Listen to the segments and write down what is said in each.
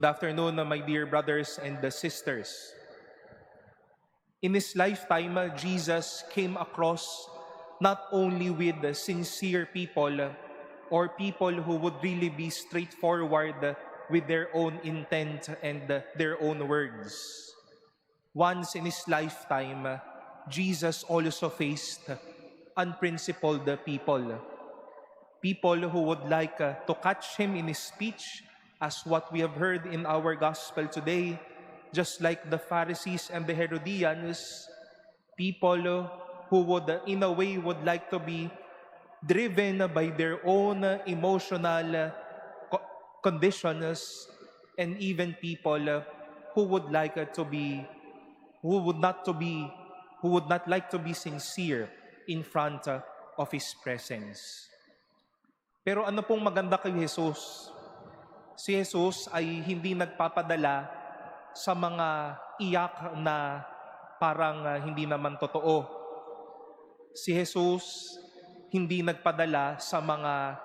Good afternoon, my dear brothers and sisters. In his lifetime, Jesus came across not only with sincere people or people who would really be straightforward with their own intent and their own words. Once in his lifetime, Jesus also faced unprincipled people. People who would like to catch him in his speech, as what we have heard in our gospel today, just like the Pharisees and the Herodians, people who would, in a way, would like to be driven by their own emotional conditions, and even people who would like to be, who would not like to be sincere in front of His presence. Pero ano pong maganda kay Jesus? Si Jesus ay hindi nagpapadala sa mga iyak na parang hindi naman totoo. Si Jesus hindi nagpadala sa mga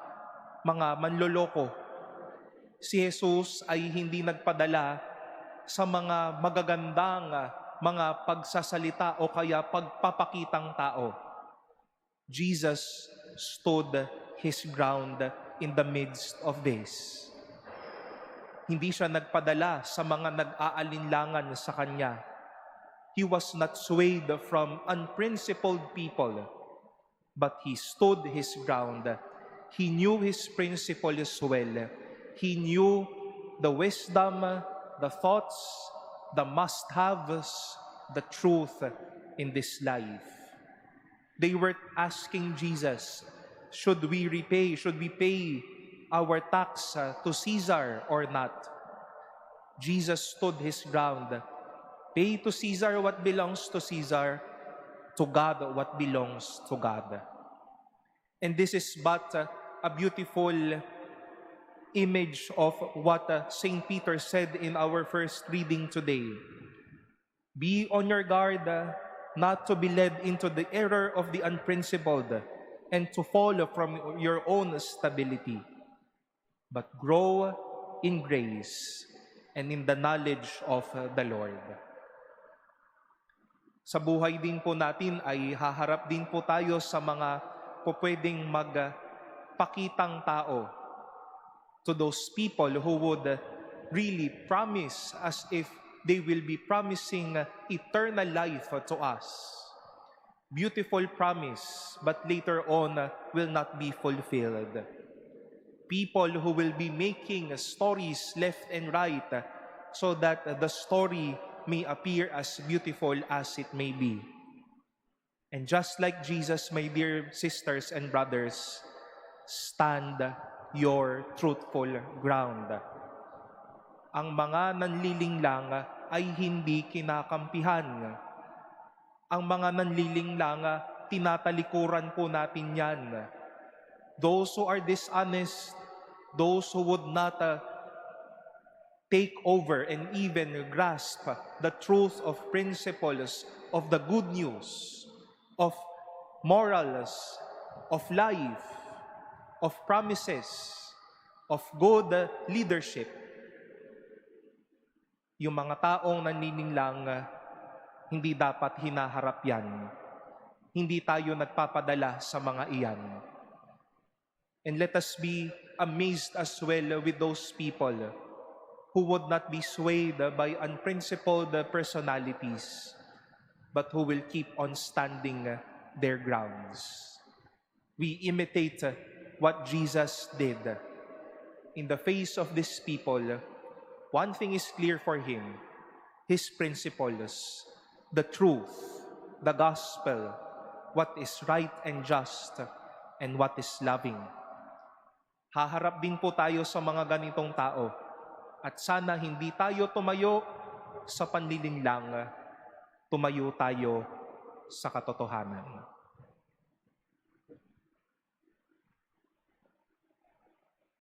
manloloko. Si Jesus ay hindi nagpadala sa mga magagandang mga pagsasalita o kaya pagpapakitang tao. Jesus stood his ground in the midst of this. Hindi siya nagpadala sa mga nag-aalinlangan sa kanya. He was not swayed from unprincipled people, but he stood his ground. He knew his principles well. He knew the wisdom, the thoughts, the must-haves, the truth in this life. They were asking Jesus, should we pay our tax to Caesar or not? Jesus stood his ground. Pay to Caesar what belongs to Caesar, to God what belongs to God. And this is but a beautiful image of what St. Peter said in our first reading today. Be on your guard not to be led into the error of the unprincipled and to fall from your own stability, but grow in grace and in the knowledge of the Lord. Sa buhay din po natin ay haharap din po tayo sa mga pwedeng magpakitang tao, to those people who would really promise as if they will be promising eternal life to us. Beautiful promise, but later on will not be fulfilled. People who will be making stories left and right so that the story may appear as beautiful as it may be. And just like Jesus, my dear sisters and brothers, stand your truthful ground. Ang mga nanlilinglang ay hindi kinakampihan. Ang mga nanlilinglang, tinatalikuran po natin yan. Those who are dishonest, those who would not take over and even grasp the truth of principles, of the good news, of morals, of life, of promises, of good leadership. Yung mga taong nanininglang, hindi dapat hinaharap yan. Hindi tayo nagpapadala sa mga iyan. And let us be amazed as well with those people who would not be swayed by unprincipled personalities, but who will keep on standing their grounds. We imitate what Jesus did. In the face of these people, one thing is clear for him, his principles, the truth, the gospel, what is right and just, and what is loving. Haharap din po tayo sa mga ganitong tao, at sana hindi tayo tumayo sa panlilinlang, tumayo tayo sa katotohanan.